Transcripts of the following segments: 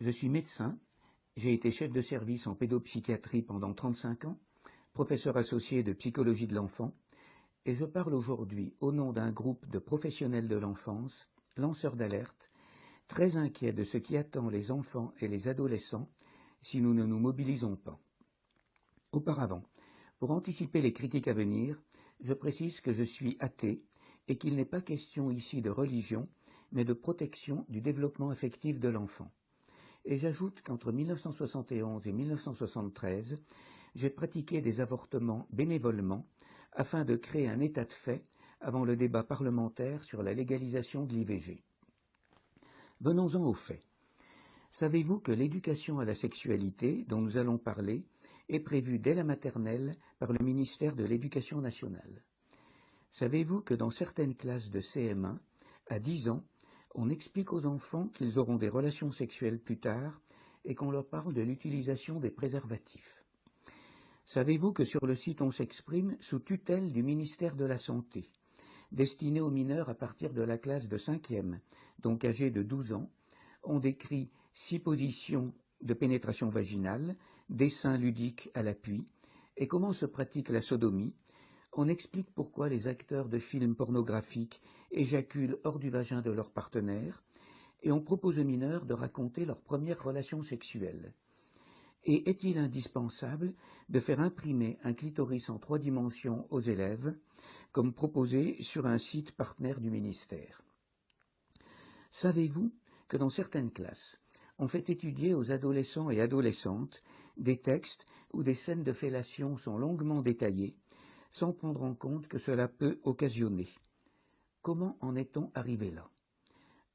Je suis médecin, j'ai été chef de service en pédopsychiatrie pendant 35 ans, professeur associé de psychologie de l'enfant, et je parle aujourd'hui au nom d'un groupe de professionnels de l'enfance, lanceurs d'alerte, très inquiets de ce qui attend les enfants et les adolescents si nous ne nous mobilisons pas. Auparavant, pour anticiper les critiques à venir, je précise que je suis athée et qu'il n'est pas question ici de religion, mais de protection du développement affectif de l'enfant. Et j'ajoute qu'entre 1971 et 1973, j'ai pratiqué des avortements bénévolement afin de créer un état de fait avant le débat parlementaire sur la légalisation de l'IVG. Venons-en aux faits. Savez-vous que l'éducation à la sexualité, dont nous allons parler, est prévue dès la maternelle par le ministère de l'Éducation nationale? Savez-vous que dans certaines classes de CM1, à 10 ans, on explique aux enfants qu'ils auront des relations sexuelles plus tard et qu'on leur parle de l'utilisation des préservatifs? Savez-vous que sur le site On s'exprime, sous tutelle du ministère de la Santé, destiné aux mineurs à partir de la classe de 5e, donc âgés de 12 ans, on décrit 6 positions de pénétration vaginale, dessins ludiques à l'appui, et comment se pratique la sodomie. On explique pourquoi les acteurs de films pornographiques éjaculent hors du vagin de leur partenaire, et on propose aux mineurs de raconter leurs premières relations sexuelles. Et est-il indispensable de faire imprimer un clitoris en 3 dimensions aux élèves, comme proposé sur un site partenaire du ministère? Savez-vous que dans certaines classes, on fait étudier aux adolescents et adolescentes des textes où des scènes de fellation sont longuement détaillées, sans prendre en compte que cela peut occasionner? Comment en est-on arrivé là?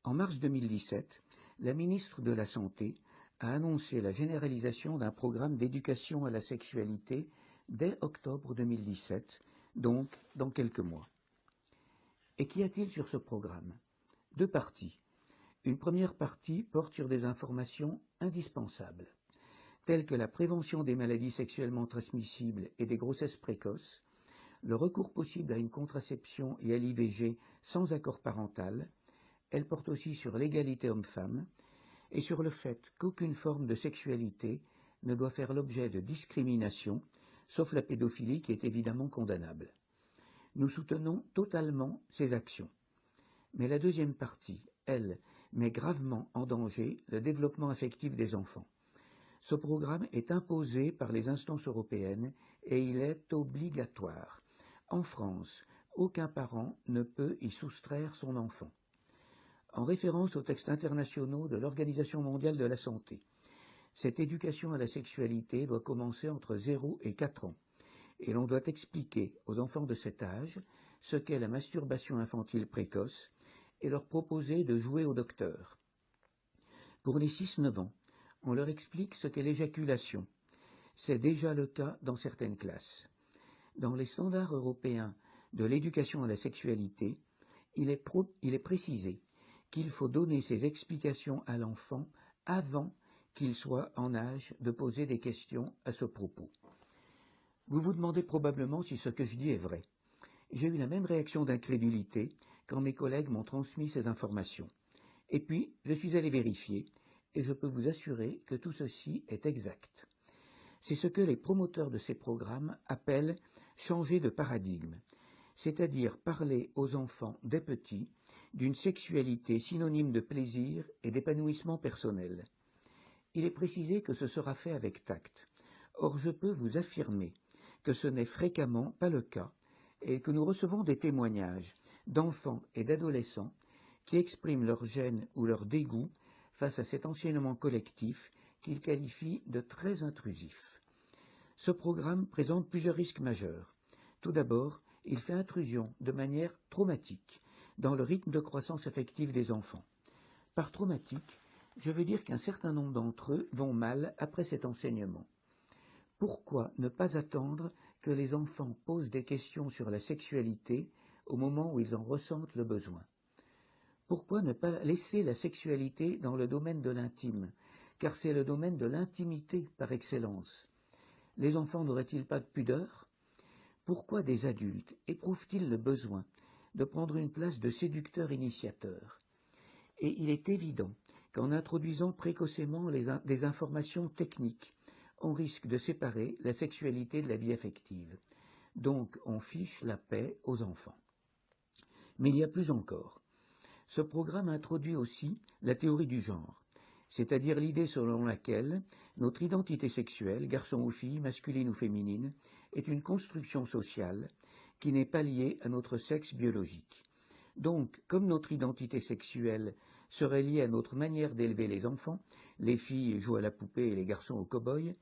En mars 2017, la ministre de la Santé a annoncé la généralisation d'un programme d'éducation à la sexualité dès octobre 2017, donc dans quelques mois. Et qu'y a-t-il sur ce programme? 2 parties. Une première partie porte sur des informations indispensables, telles que la prévention des maladies sexuellement transmissibles et des grossesses précoces, le recours possible à une contraception et à l'IVG sans accord parental. Elle porte aussi sur l'égalité homme-femme et sur le fait qu'aucune forme de sexualité ne doit faire l'objet de discrimination, sauf la pédophilie qui est évidemment condamnable. Nous soutenons totalement ces actions. Mais la deuxième partie, elle, met gravement en danger le développement affectif des enfants. Ce programme est imposé par les instances européennes et il est obligatoire. En France, aucun parent ne peut y soustraire son enfant. En référence aux textes internationaux de l'Organisation mondiale de la santé, cette éducation à la sexualité doit commencer entre 0 et 4 ans, et l'on doit expliquer aux enfants de cet âge ce qu'est la masturbation infantile précoce et leur proposer de jouer au docteur. Pour les 6-9 ans, on leur explique ce qu'est l'éjaculation. C'est déjà le cas dans certaines classes. Dans les standards européens de l'éducation à la sexualité, il est précisé qu'il faut donner ces explications à l'enfant avant qu'il soit en âge de poser des questions à ce propos. Vous vous demandez probablement si ce que je dis est vrai. J'ai eu la même réaction d'incrédulité quand mes collègues m'ont transmis ces informations. Et puis, je suis allé vérifier, et je peux vous assurer que tout ceci est exact. C'est ce que les promoteurs de ces programmes appellent changer de paradigme, c'est-à-dire parler aux enfants dès petits d'une sexualité synonyme de plaisir et d'épanouissement personnel. Il est précisé que ce sera fait avec tact. Or, je peux vous affirmer que ce n'est fréquemment pas le cas et que nous recevons des témoignages d'enfants et d'adolescents qui expriment leur gêne ou leur dégoût face à cet enseignement collectif qu'ils qualifient de très intrusif. Ce programme présente plusieurs risques majeurs. Tout d'abord, il fait intrusion de manière traumatique dans le rythme de croissance affective des enfants. Par traumatique, je veux dire qu'un certain nombre d'entre eux vont mal après cet enseignement. Pourquoi ne pas attendre que les enfants posent des questions sur la sexualité au moment où ils en ressentent le besoin? Pourquoi ne pas laisser la sexualité dans le domaine de l'intime, car c'est le domaine de l'intimité par excellence? Les enfants n'auraient-ils pas de pudeur? Pourquoi des adultes éprouvent-ils le besoin de prendre une place de séducteur initiateur? Et il est évident qu'en introduisant précocement des informations techniques, on risque de séparer la sexualité de la vie affective. Donc on fiche la paix aux enfants. Mais il y a plus encore. Ce programme introduit aussi la théorie du genre, c'est-à-dire l'idée selon laquelle notre identité sexuelle, garçon ou fille, masculine ou féminine, est une construction sociale qui n'est pas liée à notre sexe biologique. Donc, comme notre identité sexuelle serait liée à notre manière d'élever les enfants, les filles jouent à la poupée et les garçons au cow-boy,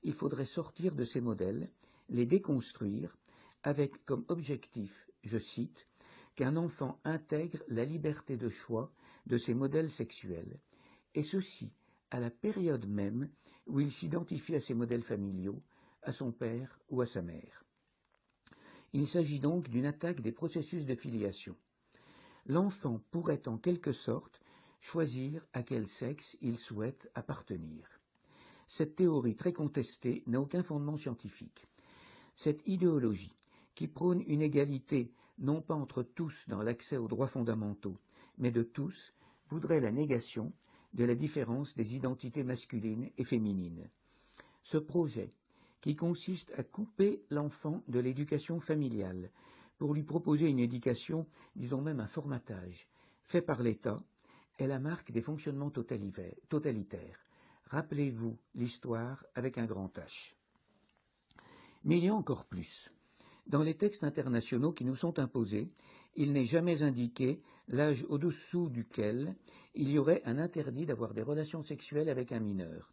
il faudrait sortir de ces modèles, les déconstruire, avec comme objectif, je cite, qu'un enfant intègre la liberté de choix de ses modèles sexuels, et ceci à la période même où il s'identifie à ses modèles familiaux, à son père ou à sa mère. Il s'agit donc d'une attaque des processus de filiation. L'enfant pourrait en quelque sorte choisir à quel sexe il souhaite appartenir. Cette théorie très contestée n'a aucun fondement scientifique. Cette idéologie, qui prône une égalité non pas entre tous dans l'accès aux droits fondamentaux, mais de tous, voudrait la négation de la différence des identités masculines et féminines. Ce projet, qui consiste à couper l'enfant de l'éducation familiale, pour lui proposer une éducation, disons même un formatage, fait par l'État, est la marque des fonctionnements totalitaires. Rappelez-vous l'histoire avec un grand H. Mais il y a encore plus. Dans les textes internationaux qui nous sont imposés, il n'est jamais indiqué l'âge au-dessous duquel il y aurait un interdit d'avoir des relations sexuelles avec un mineur.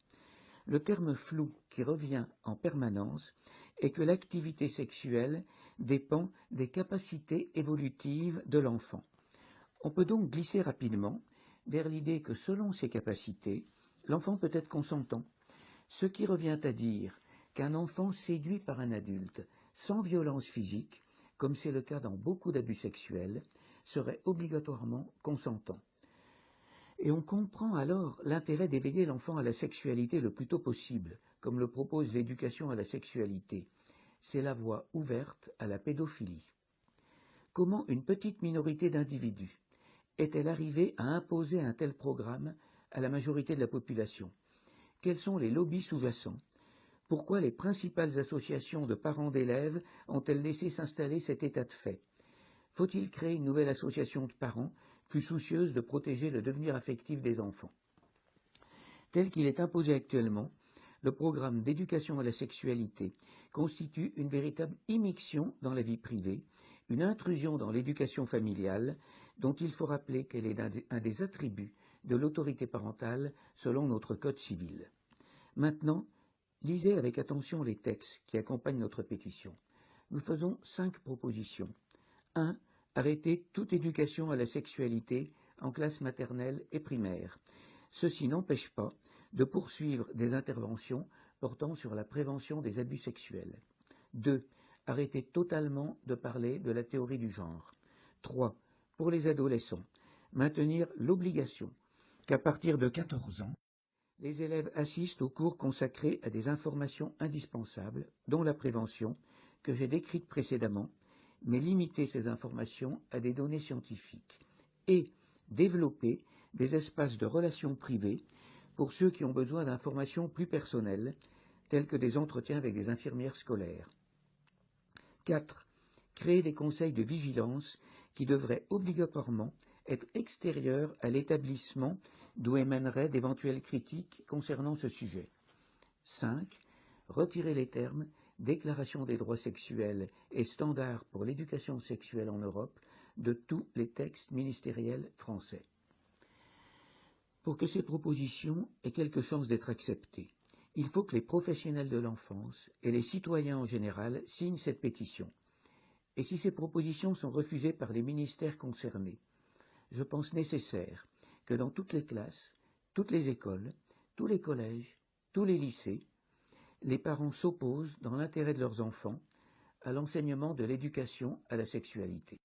Le terme flou qui revient en permanence est que l'activité sexuelle dépend des capacités évolutives de l'enfant. On peut donc glisser rapidement vers l'idée que selon ses capacités, l'enfant peut être consentant, ce qui revient à dire qu'un enfant séduit par un adulte sans violence physique, comme c'est le cas dans beaucoup d'abus sexuels, serait obligatoirement consentant. Et on comprend alors l'intérêt d'éveiller l'enfant à la sexualité le plus tôt possible, comme le propose l'éducation à la sexualité. C'est la voie ouverte à la pédophilie. Comment une petite minorité d'individus est-elle arrivée à imposer un tel programme à la majorité de la population? Quels sont les lobbies sous-jacents? Pourquoi les principales associations de parents d'élèves ont-elles laissé s'installer cet état de fait? Faut-il créer une nouvelle association de parents plus soucieuse de protéger le devenir affectif des enfants? Tel qu'il est imposé actuellement, le programme d'éducation à la sexualité constitue une véritable immixtion dans la vie privée, une intrusion dans l'éducation familiale, dont il faut rappeler qu'elle est un des attributs de l'autorité parentale selon notre Code civil. Maintenant, lisez avec attention les textes qui accompagnent notre pétition. Nous faisons 5 propositions. 1. Arrêter toute éducation à la sexualité en classe maternelle et primaire. Ceci n'empêche pas de poursuivre des interventions portant sur la prévention des abus sexuels. 2. Arrêter totalement de parler de la théorie du genre. 3. Pour les adolescents, maintenir l'obligation qu'à partir de 14 ans, les élèves assistent aux cours consacrés à des informations indispensables, dont la prévention, que j'ai décrite précédemment, mais limiter ces informations à des données scientifiques, et développer des espaces de relations privées pour ceux qui ont besoin d'informations plus personnelles, telles que des entretiens avec des infirmières scolaires. 4. Créer des conseils de vigilance qui devraient obligatoirement être extérieurs à l'établissement d'où émaneraient d'éventuelles critiques concernant ce sujet. 5. Retirer les termes Déclaration des droits sexuels et standards pour l'éducation sexuelle en Europe de tous les textes ministériels français. Pour que ces propositions aient quelque chance d'être acceptées, il faut que les professionnels de l'enfance et les citoyens en général signent cette pétition. Et si ces propositions sont refusées par les ministères concernés, je pense nécessaire que dans toutes les classes, toutes les écoles, tous les collèges, tous les lycées, les parents s'opposent, dans l'intérêt de leurs enfants, à l'enseignement de l'éducation à la sexualité.